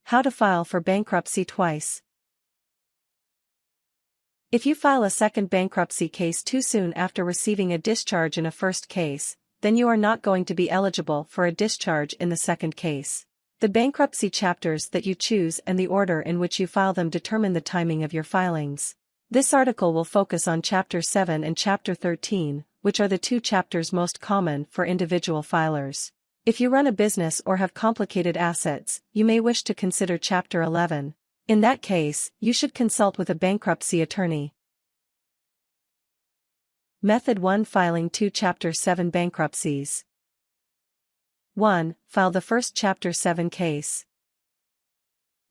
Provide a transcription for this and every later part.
How to file for bankruptcy twice. If you file a second bankruptcy case too soon after receiving a discharge in a first case, then you are not going to be eligible for a discharge in the second case. The bankruptcy chapters that you choose and the order in which you file them determine the timing of your filings. This article will focus on Chapter 7 and Chapter 13, which are the two chapters most common for individual filers. If you run a business or have complicated assets, you may wish to consider Chapter 11. In that case, you should consult with a bankruptcy attorney. Method 1. Filing 2 Chapter 7 bankruptcies. 1. File the first Chapter 7 case.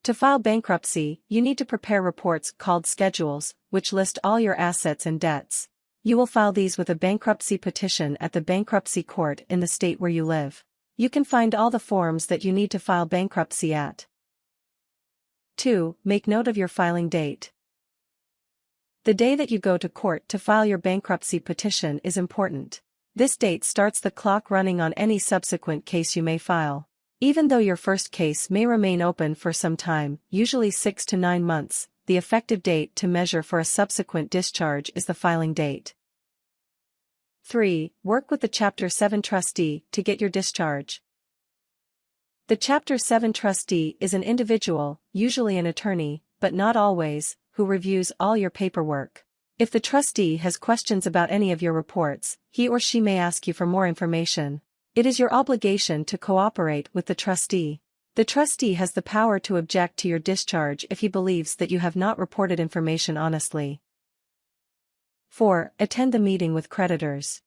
To file bankruptcy, you need to prepare reports called schedules, which list all your assets and debts. You will file these with a bankruptcy petition at the Bankruptcy Court in the state where you live. You can find all the forms that you need to file bankruptcy at. 2. Make note of your filing date. The day that you go to court to file your bankruptcy petition is important. This date starts the clock running on any subsequent case you may file. Even though your first case may remain open for some time, usually 6 to 9 months, the effective date to measure for a subsequent discharge is the filing date. 3. Work with the Chapter 7 trustee to get your discharge. The Chapter 7 trustee is an individual, usually an attorney, but not always, who reviews all your paperwork. If the trustee has questions about any of your reports, he or she may ask you for more information. It is your obligation to cooperate with the trustee. The trustee has the power to object to your discharge if he believes that you have not reported information honestly. 4. Attend the meeting with creditors.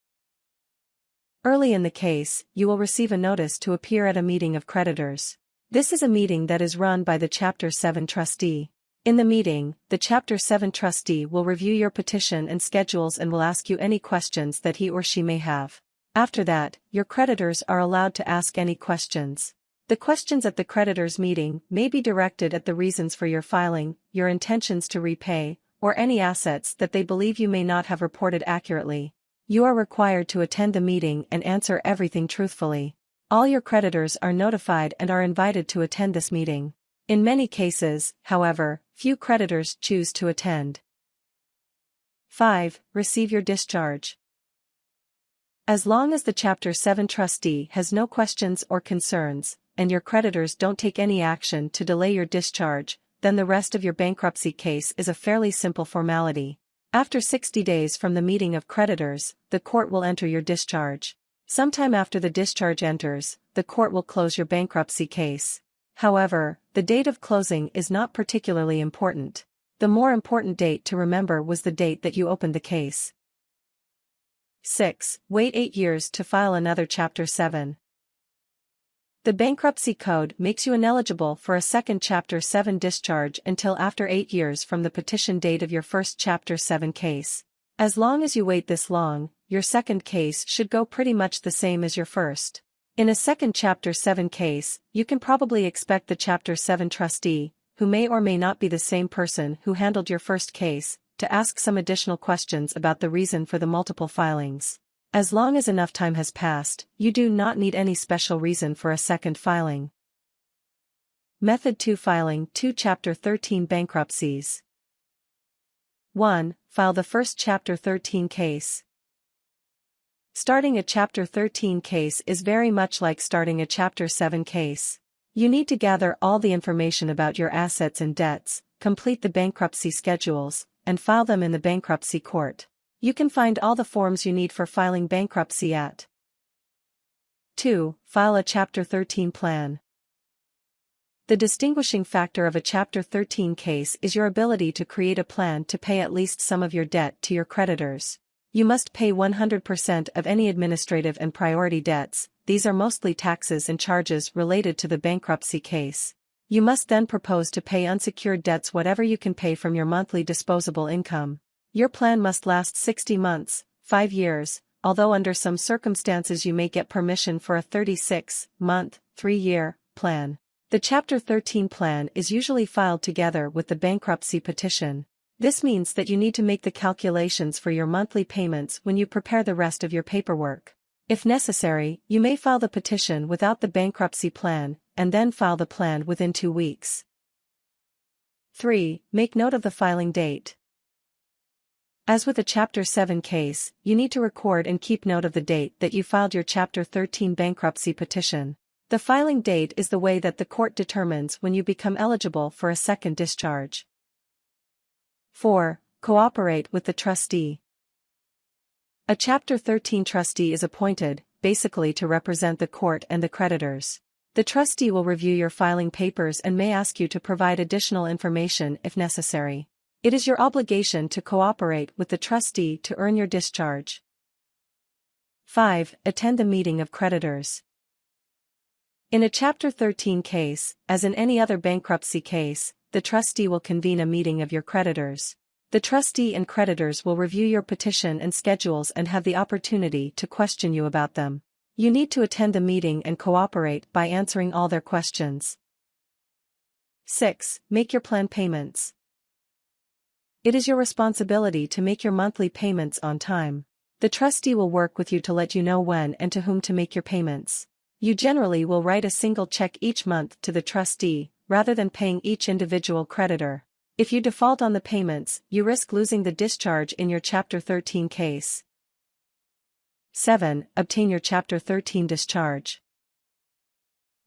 Early in the case, you will receive a notice to appear at a meeting of creditors. This is a meeting that is run by the Chapter 7 trustee. In the meeting, the Chapter 7 trustee will review your petition and schedules and will ask you any questions that he or she may have. After that, your creditors are allowed to ask any questions. The questions at the creditors' meeting may be directed at the reasons for your filing, your intentions to repay, or any assets that they believe you may not have reported accurately. You are required to attend the meeting and answer everything truthfully. All your creditors are notified and are invited to attend this meeting. In many cases, however, few creditors choose to attend. 5. Receive your discharge. As long as the Chapter 7 trustee has no questions or concerns, and your creditors don't take any action to delay your discharge, then the rest of your bankruptcy case is a fairly simple formality. After 60 days from the meeting of creditors, the court will enter your discharge. Sometime after the discharge enters, the court will close your bankruptcy case. However, the date of closing is not particularly important. The more important date to remember was the date that you opened the case. 6. Wait 8 years to file another Chapter 7. The Bankruptcy Code makes you ineligible for a second Chapter 7 discharge until after 8 years from the petition date of your first Chapter 7 case. As long as you wait this long, your second case should go pretty much the same as your first. In a second Chapter 7 case, you can probably expect the Chapter 7 trustee, who may or may not be the same person who handled your first case, to ask some additional questions about the reason for the multiple filings. As long as enough time has passed, you do not need any special reason for a second filing. Method 2. Filing 2 Chapter 13 bankruptcies. 1. File the first Chapter 13 case. Starting a Chapter 13 case is very much like starting a Chapter 7 case. You need to gather all the information about your assets and debts, complete the bankruptcy schedules, and file them in the bankruptcy court. You can find all the forms you need for filing bankruptcy at 2. File a Chapter 13 plan. The distinguishing factor of a Chapter 13 case is your ability to create a plan to pay at least some of your debt to your creditors. You must pay 100% of any administrative and priority debts. These are mostly taxes and charges related to the bankruptcy case. You must then propose to pay unsecured debts whatever you can pay from your monthly disposable income. Your plan must last 60 months, 5 years, although under some circumstances you may get permission for a 36-month, 3-year plan. The Chapter 13 plan is usually filed together with the bankruptcy petition. This means that you need to make the calculations for your monthly payments when you prepare the rest of your paperwork. If necessary, you may file the petition without the bankruptcy plan, and then file the plan within 2 weeks. 3. Make note of the filing date. As with a Chapter 7 case, you need to record and keep note of the date that you filed your Chapter 13 bankruptcy petition. The filing date is the way that the court determines when you become eligible for a second discharge. 4. Cooperate with the trustee. A Chapter 13 trustee is appointed, basically to represent the court and the creditors. The trustee will review your filing papers and may ask you to provide additional information if necessary. It is your obligation to cooperate with the trustee to earn your discharge. 5. Attend the meeting of creditors. In a Chapter 13 case, as in any other bankruptcy case, the trustee will convene a meeting of your creditors. The trustee and creditors will review your petition and schedules and have the opportunity to question you about them. You need to attend the meeting and cooperate by answering all their questions. 6. Make your plan payments. It is your responsibility to make your monthly payments on time. The trustee will work with you to let you know when and to whom to make your payments. You generally will write a single check each month to the trustee, rather than paying each individual creditor. If you default on the payments, you risk losing the discharge in your Chapter 13 case. 7. Obtain your Chapter 13 discharge.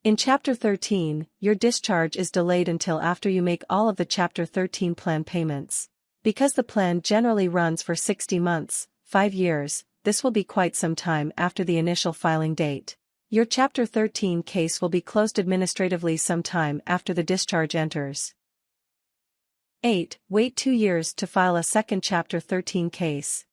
In Chapter 13, your discharge is delayed until after you make all of the Chapter 13 plan payments. Because the plan generally runs for 60 months, 5 years, this will be quite some time after the initial filing date. Your Chapter 13 case will be closed administratively sometime after the discharge enters. 8. Wait 2 years to file a second Chapter 13 case.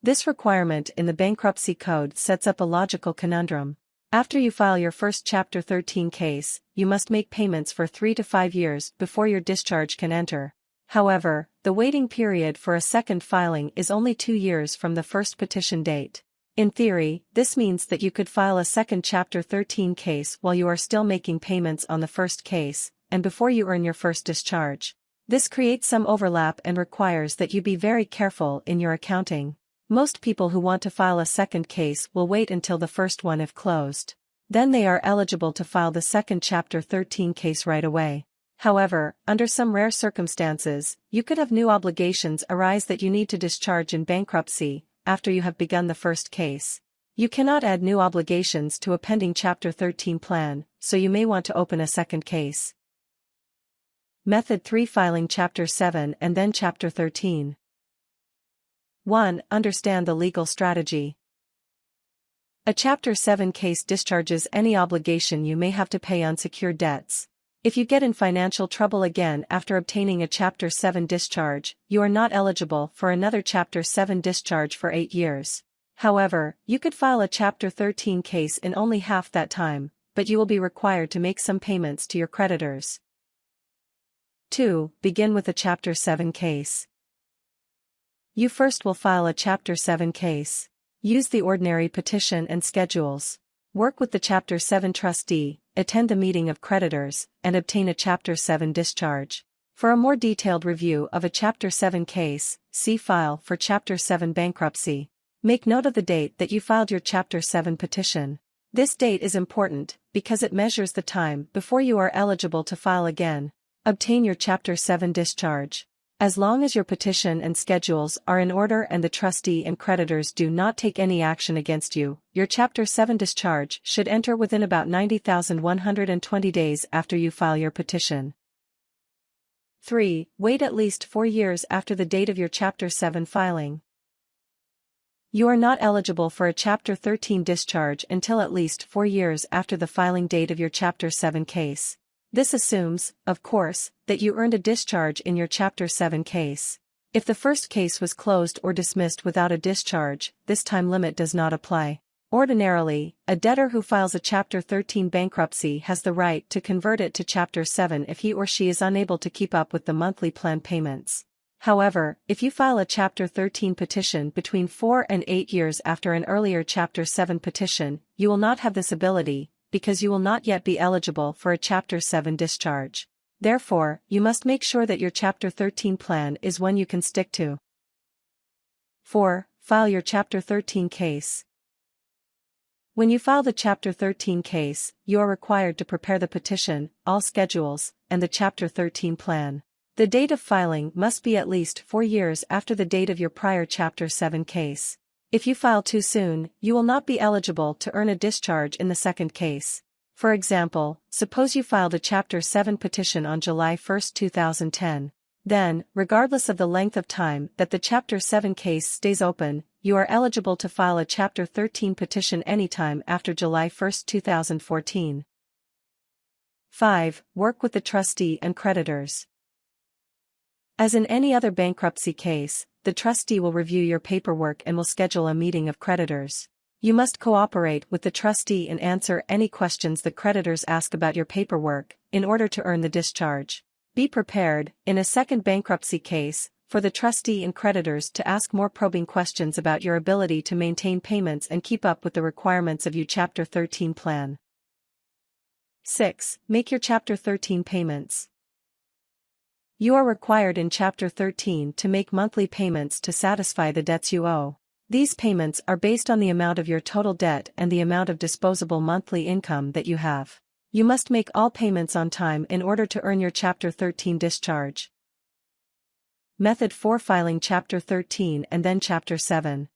This requirement in the Bankruptcy Code sets up a logical conundrum. After you file your first Chapter 13 case, you must make payments for 3 to 5 years before your discharge can enter. However, the waiting period for a second filing is only 2 years from the first petition date. In theory, this means that you could file a second Chapter 13 case while you are still making payments on the first case, and before you earn your first discharge. This creates some overlap and requires that you be very careful in your accounting. Most people who want to file a second case will wait until the first one is closed. Then they are eligible to file the second Chapter 13 case right away. However, under some rare circumstances, you could have new obligations arise that you need to discharge in bankruptcy after you have begun the first case. You cannot add new obligations to a pending Chapter 13 plan, so you may want to open a second case. Method 3. Filing Chapter 7 and then Chapter 13. 1. Understand the legal strategy. A Chapter 7 case discharges any obligation you may have to pay on secured debts. If you get in financial trouble again after obtaining a Chapter 7 discharge, you are not eligible for another Chapter 7 discharge for 8 years. However, you could file a Chapter 13 case in only half that time, but you will be required to make some payments to your creditors. 2. Begin with a Chapter 7 case. You first will file a Chapter 7 case. Use the ordinary petition and schedules. Work with the Chapter 7 trustee, attend the meeting of creditors, and obtain a Chapter 7 discharge. For a more detailed review of a Chapter 7 case, see File for Chapter 7 Bankruptcy. Make note of the date that you filed your Chapter 7 petition. This date is important because it measures the time before you are eligible to file again. Obtain your Chapter 7 discharge. As long as your petition and schedules are in order and the trustee and creditors do not take any action against you, your Chapter 7 discharge should enter within about 90,120 days after you file your petition. 3. Wait at least 4 years after the date of your Chapter 7 filing. You are not eligible for a Chapter 13 discharge until at least 4 years after the filing date of your Chapter 7 case. This assumes, of course, that you earned a discharge in your Chapter 7 case. If the first case was closed or dismissed without a discharge, this time limit does not apply. Ordinarily, a debtor who files a Chapter 13 bankruptcy has the right to convert it to Chapter 7 if he or she is unable to keep up with the monthly plan payments. However, if you file a Chapter 13 petition between 4 and 8 years after an earlier Chapter 7 petition, you will not have this ability, because you will not yet be eligible for a Chapter 7 discharge. Therefore, you must make sure that your Chapter 13 plan is one you can stick to. 4. File your Chapter 13 case. When you file the Chapter 13 case, you are required to prepare the petition, all schedules, and the Chapter 13 plan. The date of filing must be at least 4 years after the date of your prior Chapter 7 case. If you file too soon, you will not be eligible to earn a discharge in the second case. For example, suppose you filed a Chapter 7 petition on July 1, 2010. Then, regardless of the length of time that the Chapter 7 case stays open, you are eligible to file a Chapter 13 petition anytime after July 1, 2014. 5. Work with the trustee and creditors. As in any other bankruptcy case, the trustee will review your paperwork and will schedule a meeting of creditors. You must cooperate with the trustee and answer any questions the creditors ask about your paperwork, in order to earn the discharge. Be prepared, in a second bankruptcy case, for the trustee and creditors to ask more probing questions about your ability to maintain payments and keep up with the requirements of your Chapter 13 plan. 6. Make your Chapter 13 payments. You are required in Chapter 13 to make monthly payments to satisfy the debts you owe. These payments are based on the amount of your total debt and the amount of disposable monthly income that you have. You must make all payments on time in order to earn your Chapter 13 discharge. Method for filing Chapter 13 and then Chapter 7.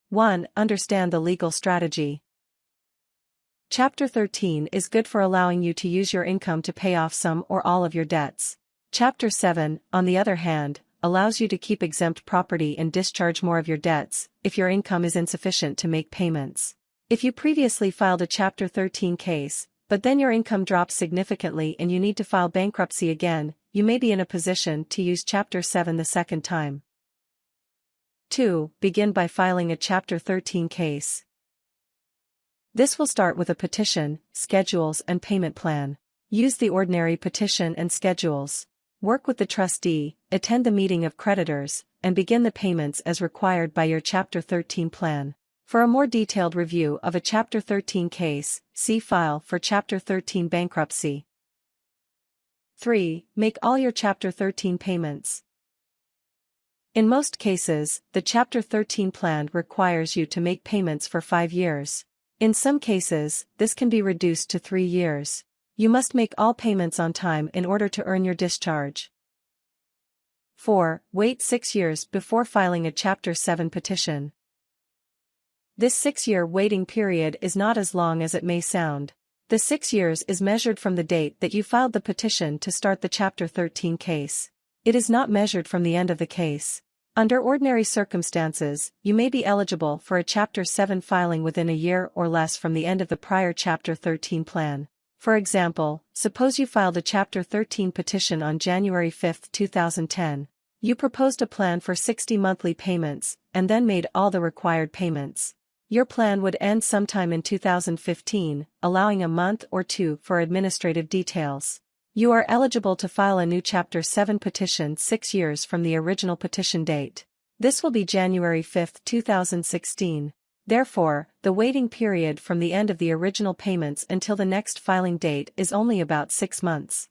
1. Understand the legal strategy. Chapter 13 is good for allowing you to use your income to pay off some or all of your debts. Chapter 7, on the other hand, allows you to keep exempt property and discharge more of your debts, if your income is insufficient to make payments. If you previously filed a Chapter 13 case, but then your income drops significantly and you need to file bankruptcy again, you may be in a position to use Chapter 7 the second time. 2. Begin by filing a Chapter 13 case. This will start with a petition, schedules and payment plan. Use the ordinary petition and schedules. Work with the trustee, attend the meeting of creditors, and begin the payments as required by your Chapter 13 plan. For a more detailed review of a Chapter 13 case, see File for Chapter 13 Bankruptcy. 3. Make all your Chapter 13 payments. In most cases, the Chapter 13 plan requires you to make payments for 5 years. In some cases, this can be reduced to 3 years. You must make all payments on time in order to earn your discharge. 4. Wait 6 years before filing a Chapter 7 petition. This 6-year waiting period is not as long as it may sound. The 6 years is measured from the date that you filed the petition to start the Chapter 13 case. It is not measured from the end of the case. Under ordinary circumstances, you may be eligible for a Chapter 7 filing within a year or less from the end of the prior Chapter 13 plan. For example, suppose you filed a Chapter 13 petition on January 5, 2010. You proposed a plan for 60 monthly payments, and then made all the required payments. Your plan would end sometime in 2015, allowing a month or 2 for administrative details. You are eligible to file a new Chapter 7 petition 6 years from the original petition date. This will be January 5, 2016. Therefore, the waiting period from the end of the original payments until the next filing date is only about 6 months.